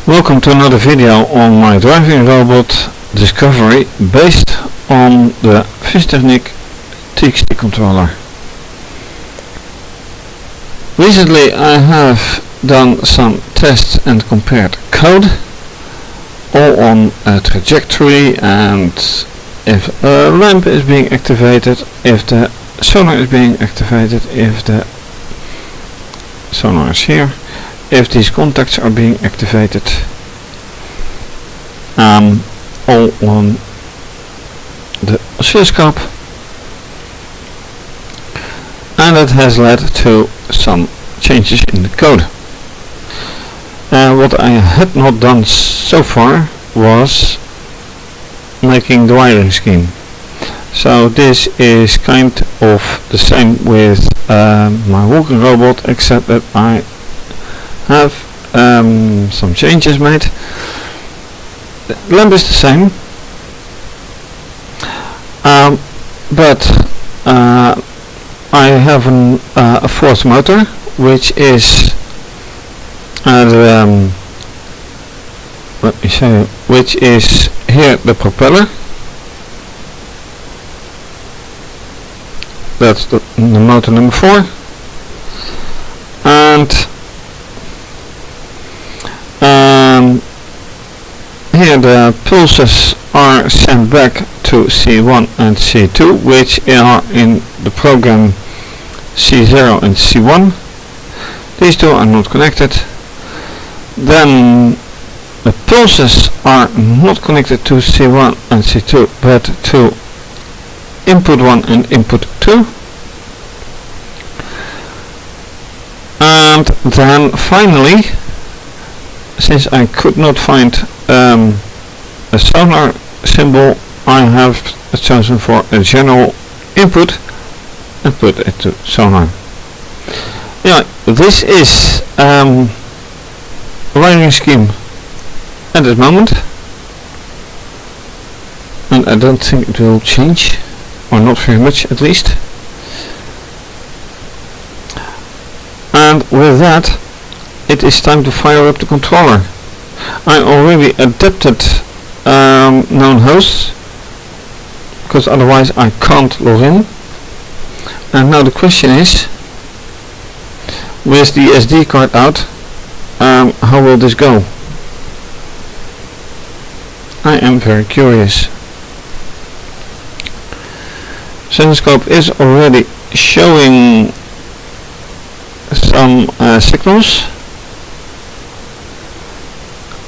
Welcome to another video on my driving robot discovery based on the fischertechnik TXT controller. Recently I have done some tests and compared code, all on a trajectory and if a lamp is being activated, if the sonar is being activated, if the sonar is here, if these contacts are being activated, all on the oscilloscope, and it has led to some changes in the code. What I had not done so far was making the wiring scheme. So this is kind of the same with my walking robot, except that I have some changes made. The lamp is the same, but I have a fourth motor, which is let me show you, which is here the propeller. That's the motor number 4, and here the pulses are sent back to C1 and C2, which are in the program C0 and C1. These two are not connected. Then the pulses are not connected to C1 and C2, but to input 1 and input 2. And then finally, since I could not find a sonar symbol, I have chosen for a general input and put it to sonar. Yeah, this is a wiring scheme at this moment, and I don't think it will change, or not very much at least. And with that, it is time to fire up the controller. I already adapted known hosts, because otherwise I can't log in. And now the question is, with the SD card out, how will this go? I am very curious. Oscilloscope is already showing some signals,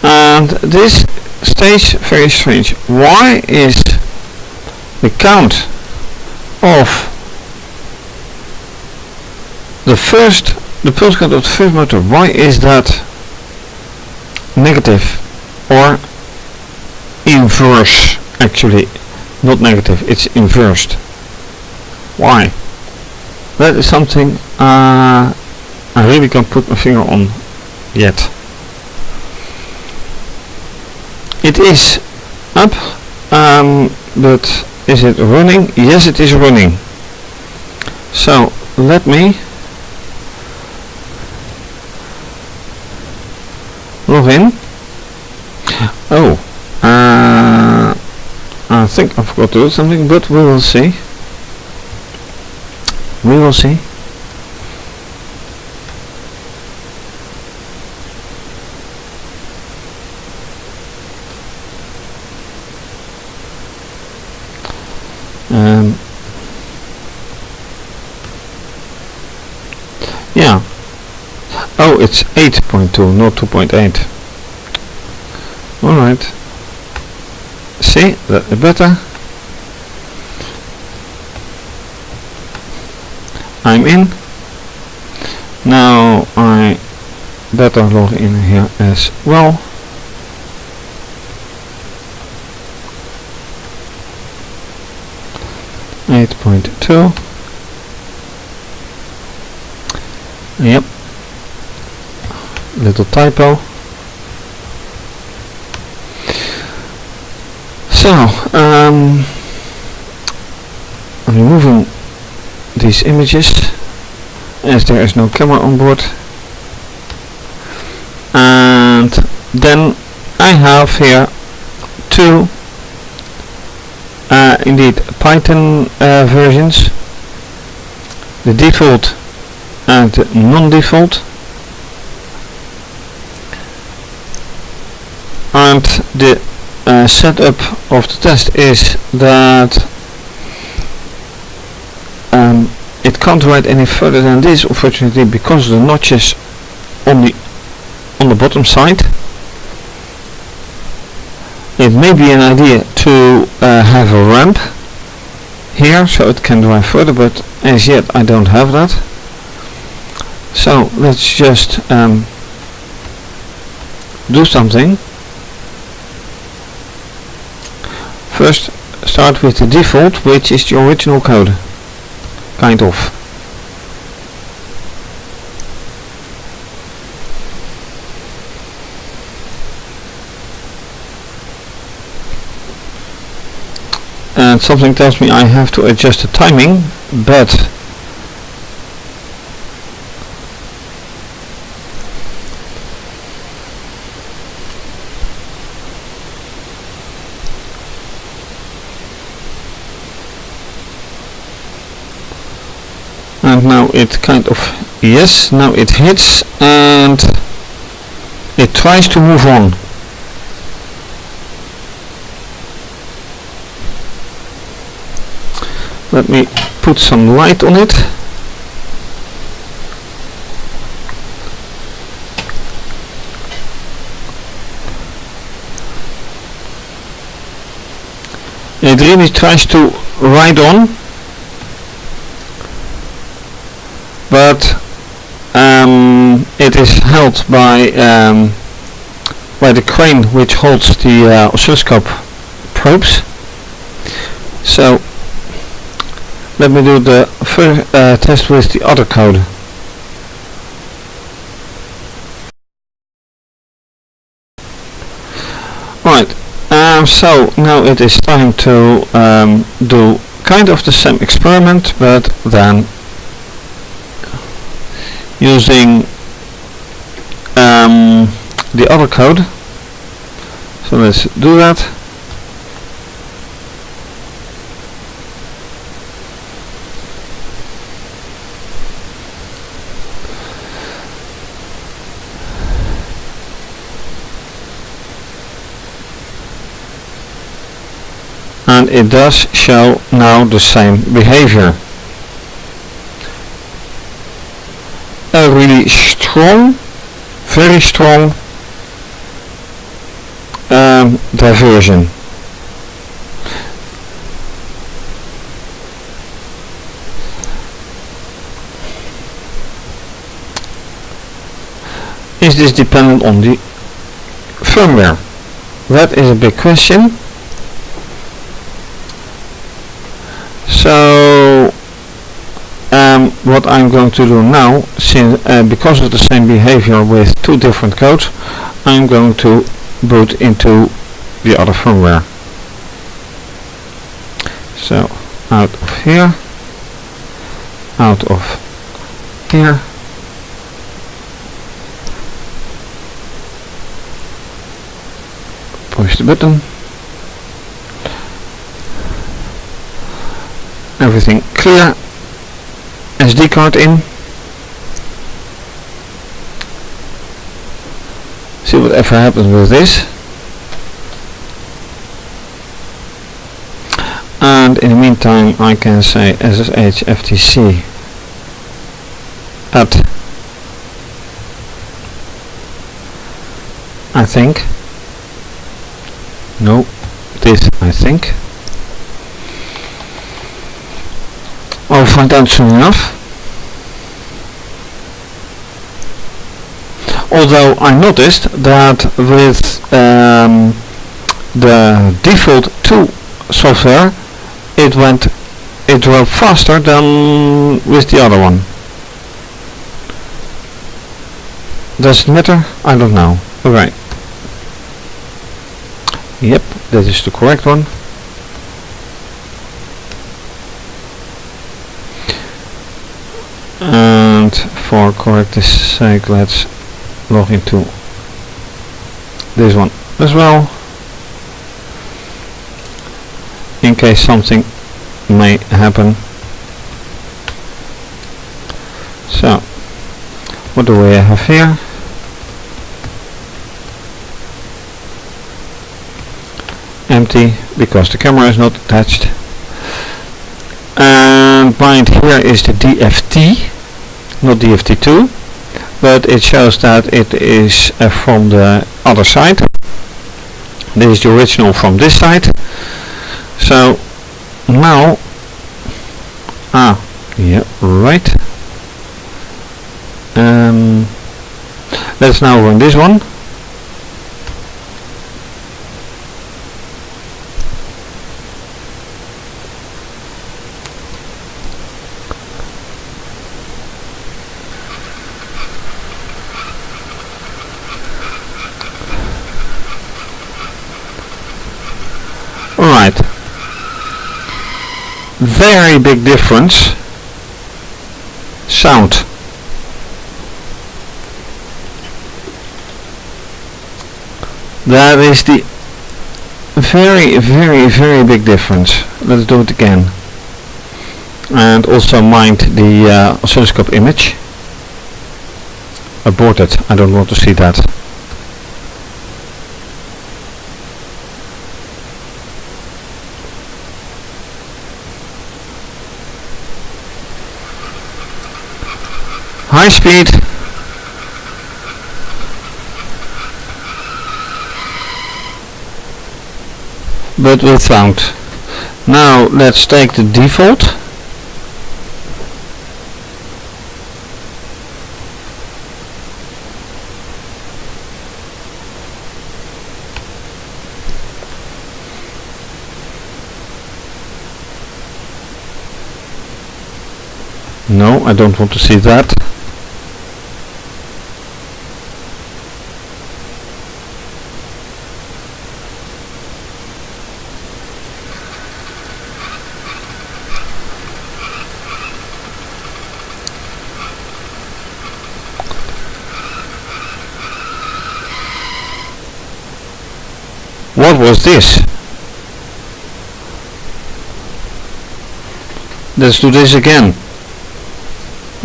and this stays very strange. Why is the count of the pulse count of the first motor, why is that negative or inverse? Actually, not negative, it's inversed. Why? That is something I really can't put my finger on yet. It is up, but is it running? Yes, it is running. So let me log in. Oh, I think I forgot to do something, but we will see. We will see. Yeah. Oh, it's 8.2, not 2.8. Alright. See, that is better. I'm in. Now I better log in here as well. .2. Yep. Little typo. So, I'm removing these images as there is no camera on board, and then I have here two indeed Python versions, the default and the non-default, and the setup of the test is that it can't write any further than this, unfortunately, because of the notches on the bottom side. It may be an idea to have a ramp here so it can drive further, but as yet I don't have that. So let's just do something. First start with the default, which is the original code, kind of. And something tells me I have to adjust the timing, but and now it kind of, yes, now it hits and it tries to move on. Let me put some light on it. It really tries to ride on, but it is held by the crane which holds the oscilloscope probes. So let me do the first test with the other code. Right, so now it is time to do kind of the same experiment, but then using the other code. So let's do that. And it does show now the same behavior. A really strong, very strong diversion. Is this dependent on the firmware? That is a big question. So what I'm going to do now, since because of the same behavior with two different codes, I'm going to boot into the other firmware. So out of here, out of here, push the button. Everything clear. SD card in. See whatever happens with this. And in the meantime I can say SSH FTC at, I think. No, this I think. I'll find out soon enough. Although I noticed that with the default 2 software it drove faster than with the other one. Does it matter? I don't know. Alright. Yep, that is the correct one. And for correctness sake, let's log into this one as well, in case something may happen. So what do we have here? Empty, because the camera is not attached. And behind here is the DFT, not DFT2, but it shows that it is from the other side. This is the original from this side. So now, yeah, right. Let's now run this one. Alright, very big difference. Sound. That is the very big difference. Let's do it again. And also mind the oscilloscope image. Abort it, I don't want to see that. High speed. But with sound. Now let's take the default. No, I don't want to see that. What was this? Let's do this again.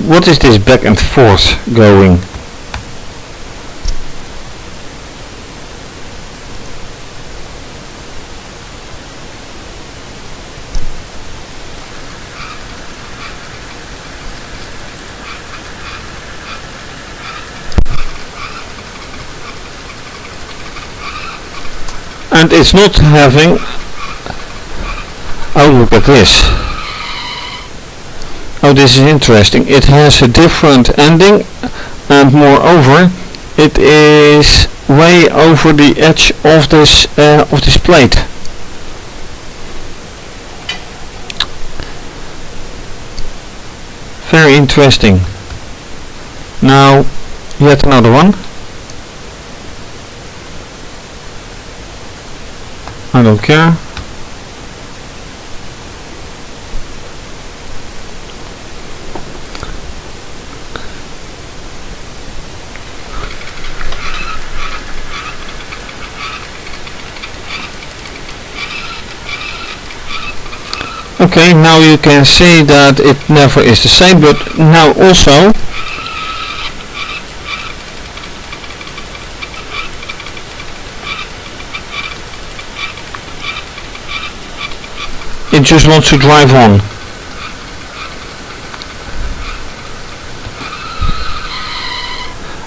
What is this back and forth going? And it's not having... Oh, look at this. Oh, this is interesting. It has a different ending, and moreover, it is way over the edge of this plate. Very interesting. Now, yet another one. I don't care. Okay, now you can see that it never is the same, but now also it just wants to drive on.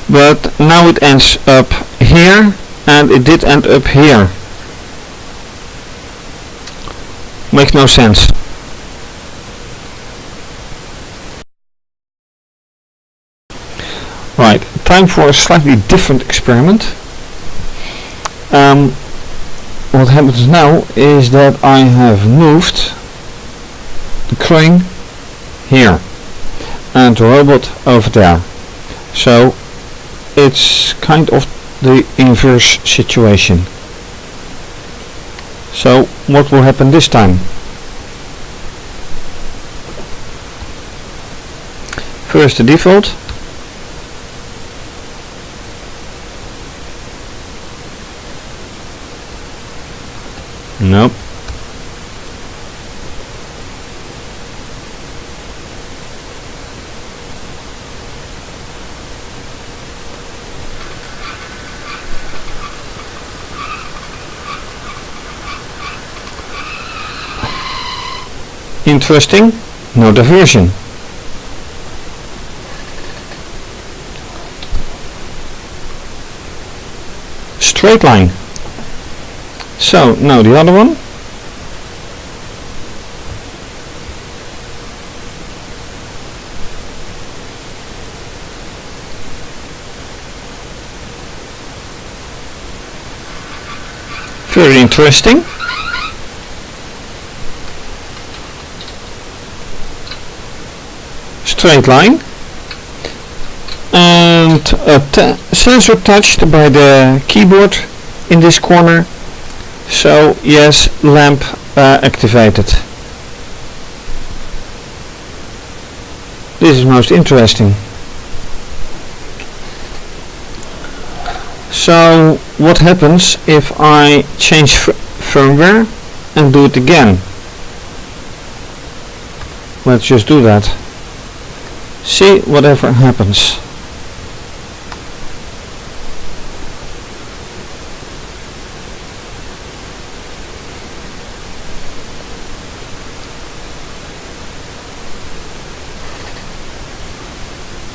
But now it ends up here, and it did end up here. Makes no sense. Right, time for a slightly different experiment. What happens now is that I have moved the crane here and the robot over there. So it's kind of the inverse situation. So what will happen this time? First the default. Nope. Interesting, no diversion. Straight line. So now the other one. Very interesting. Straight line. And a sensor touched by the keyboard in this corner. So yes, lamp activated. This is most interesting. So what happens if I change firmware and do it again? Let's just do that. See whatever happens.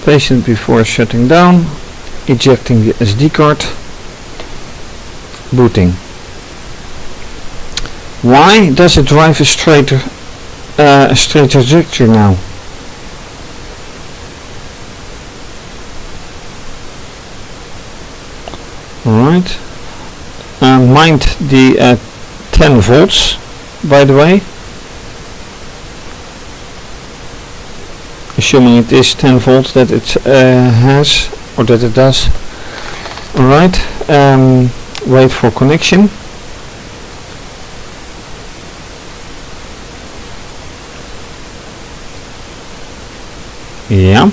Patient before shutting down, ejecting the SD card, booting. Why does it drive a straight trajectory now? Alright, mind the 10 volts, by the way. Assuming it is 10 volts that it has, or that it does. Alright, wait for connection. Yeah,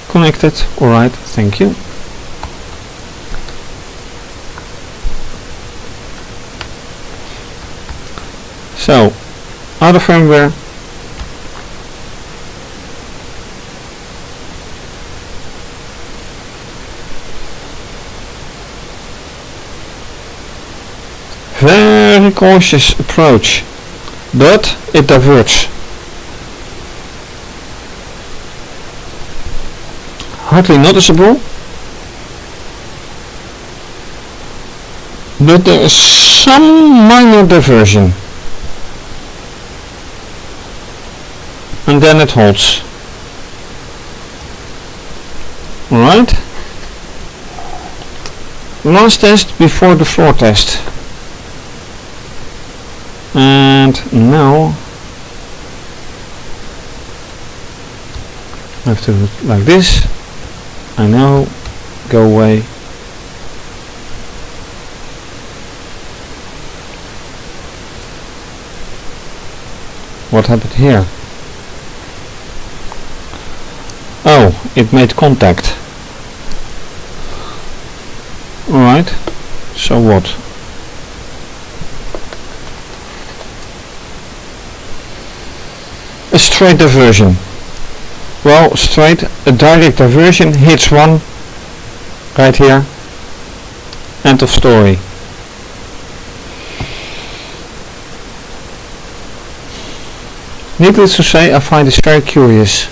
connected. Alright, thank you. So, out of firmware. Very cautious approach, but it diverts. Hardly noticeable, but there is some minor diversion. And then it holds. Alright. Last test before the floor test. And now I have to do it like this. I know, go away. What happened here? Oh, it made contact. Alright, so what? A straight diversion. Well, straight, a direct diversion hits one right here. End of story. Needless to say, I find this very curious.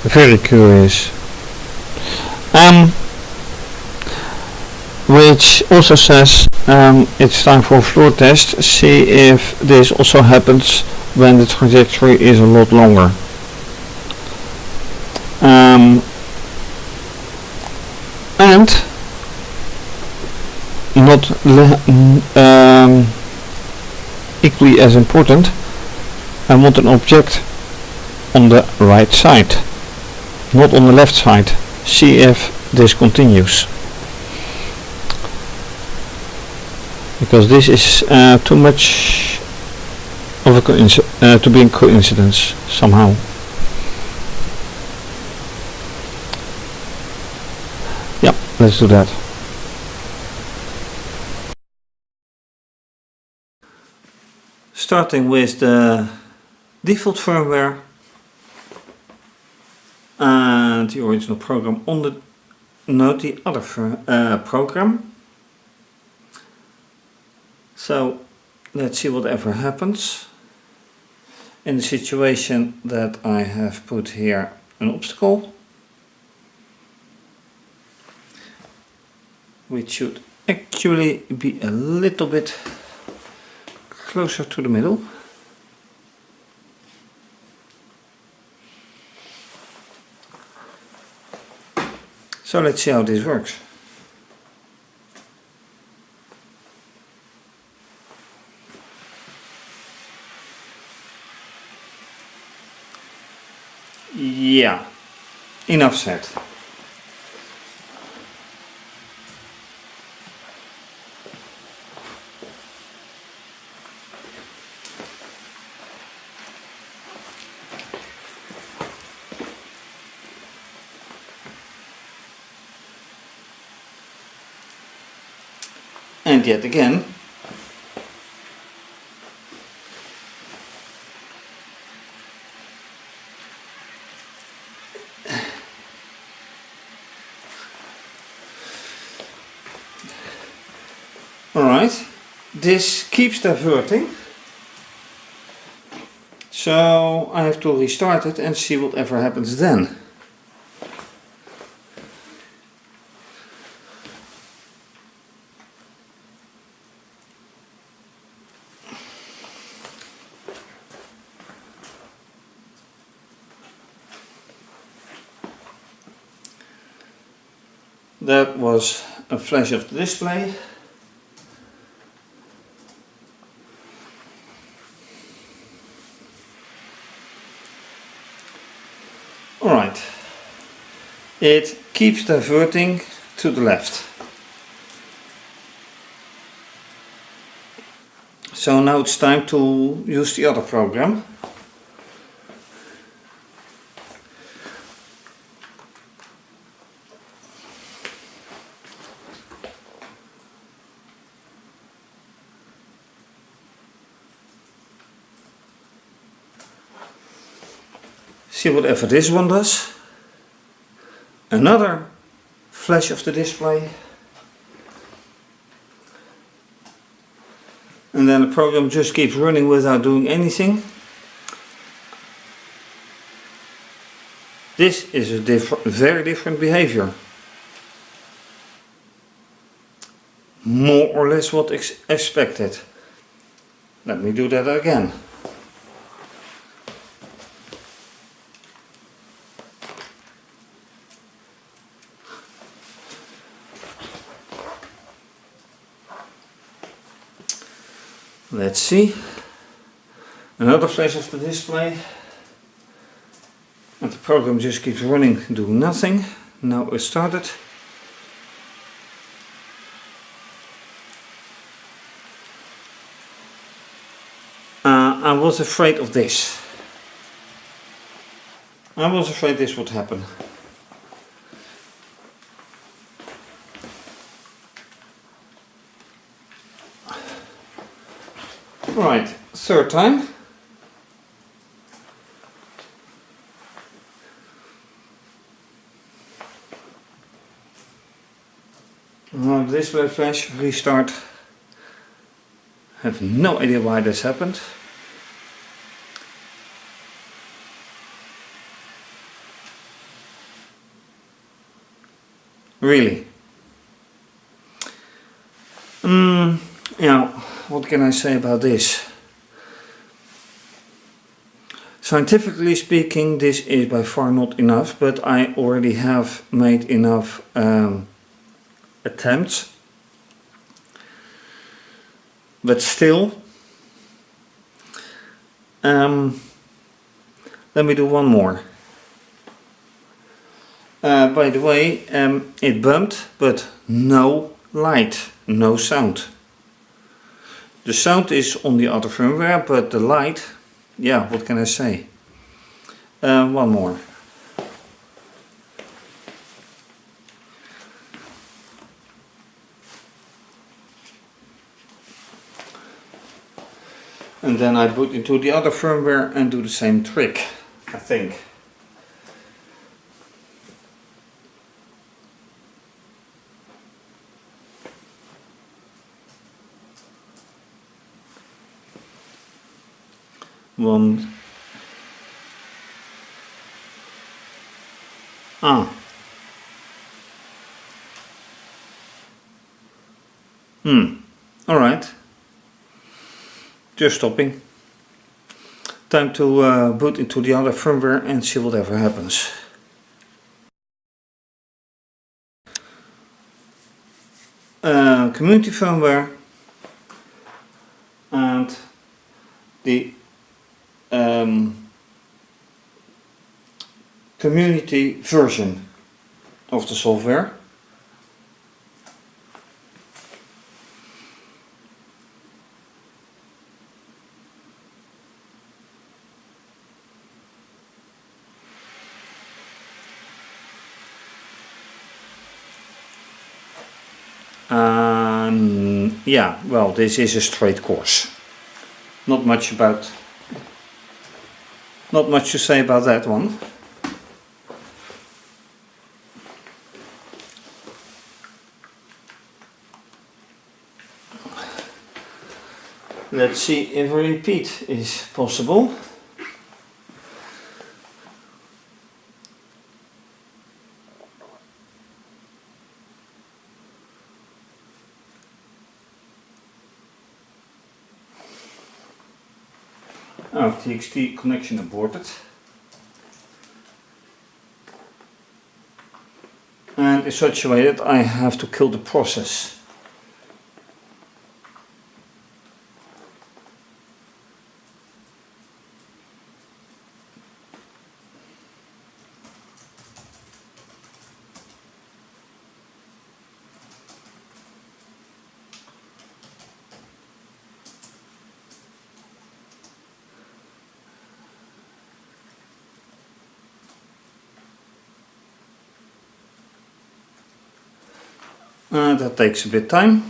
Very curious. Which also says it's time for a floor test. See if this also happens when the trajectory is a lot longer. And not equally as important, I want an object on the right side, not on the left side. See if this continues, because this is too much of a to be a coincidence somehow. Yeah, let's do that. Starting with the default firmware and the original program on the other program. So let's see whatever happens in the situation that I have put here an obstacle, which should actually be a little bit closer to the middle. So let's see how this works. Yeah, enough said. And yet again, alright, this keeps diverting, so I have to restart it and see whatever happens then. That was a flash of the display. Alright, it keeps diverting to the left. So now it's time to use the other program. See whatever this one does. Another flash of the display. And then the program just keeps running without doing anything. This is a very different behavior. More or less what expected. Let me do that again. Let's see. Another flash of the display. And the program just keeps running, doing nothing. Now it started. I was afraid of this. I was afraid this would happen. Right, third time. Now display flash, restart. I have no idea why this happened. Really? Yeah, what can I say about this? Scientifically speaking, this is by far not enough, but I already have made enough attempts. But still, let me do one more. By the way, it bumped, but no light, no sound. The sound is on the other firmware, but the light, yeah, what can I say? One more. And then I boot into the other firmware and do the same trick, I think. One. Alright. Just stopping. Time to boot into the other firmware and see whatever happens. Community firmware and the community version of the software. Yeah, well, this is a straight course. Not much to say about that one. Let's see if a repeat is possible. Oh, TXT connection aborted. And in such a way that I have to kill the process. That takes a bit of time.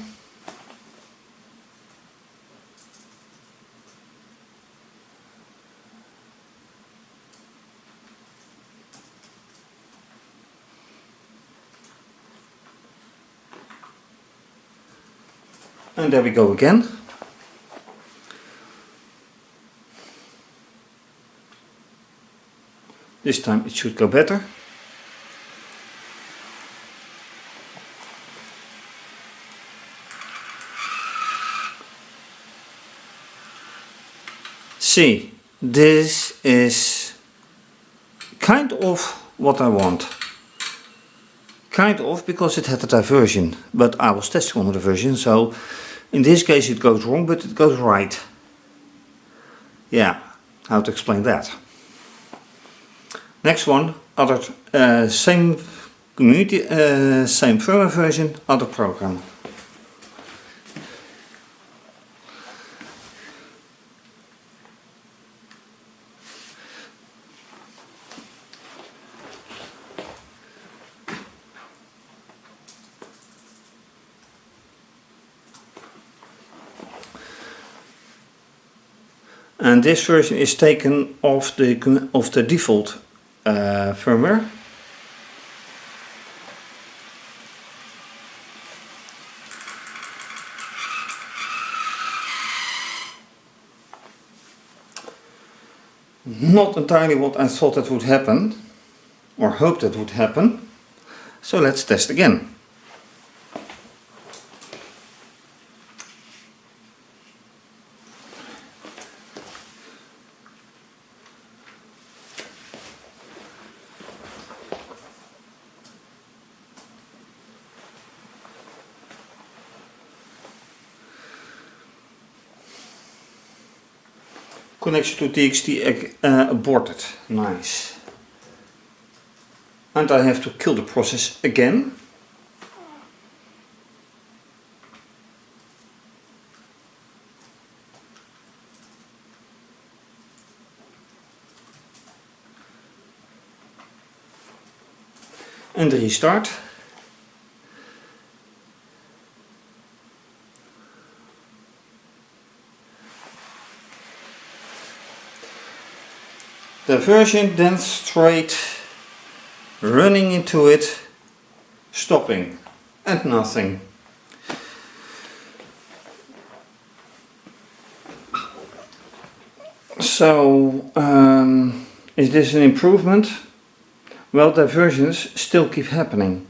And there we go again. This time it should go better. See, this is kind of what I want. Kind of, because it had a diversion, but I was testing on the diversion, so in this case it goes wrong, but it goes right. Yeah, how to explain that? Next one, other same community, same firmware version, other program. And this version is taken off the default firmware. Not entirely what I thought that would happen, or hoped that would happen. So let's test again. Connection to TXT aborted. Nice. And I have to kill the process again. And restart. the version, then straight running into it, stopping, and nothing. So, is this an improvement? Well, diversions still keep happening,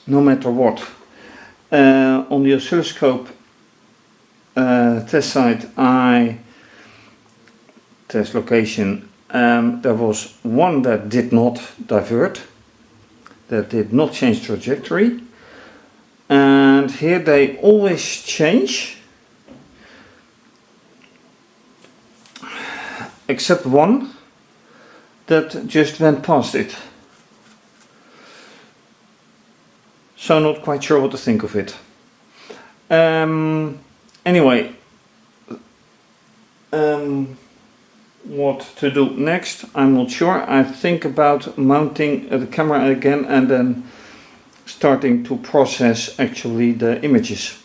no matter what. On the oscilloscope test site, test location, there was one that did not divert, that did not change trajectory, and here they always change, except one that just went past it. So not quite sure what to think of it. Anyway, what to do next, I'm not sure. I think about mounting the camera again and then starting to process actually the images,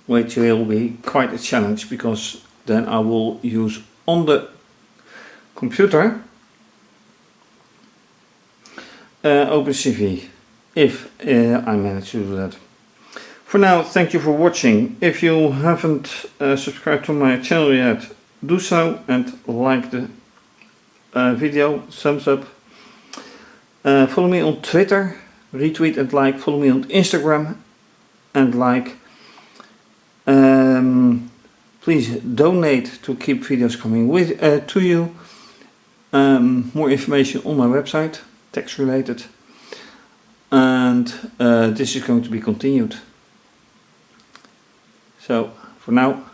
which will be quite a challenge, because then I will use on the computer OpenCV, if I manage to do that. For now, thank you for watching. If you haven't subscribed to my channel yet, do so and like the video, thumbs up. Follow me on Twitter, retweet and like. Follow me on Instagram and like. Please donate to keep videos coming to you. More information on my website, tax related. And this is going to be continued. So, for now,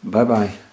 bye bye.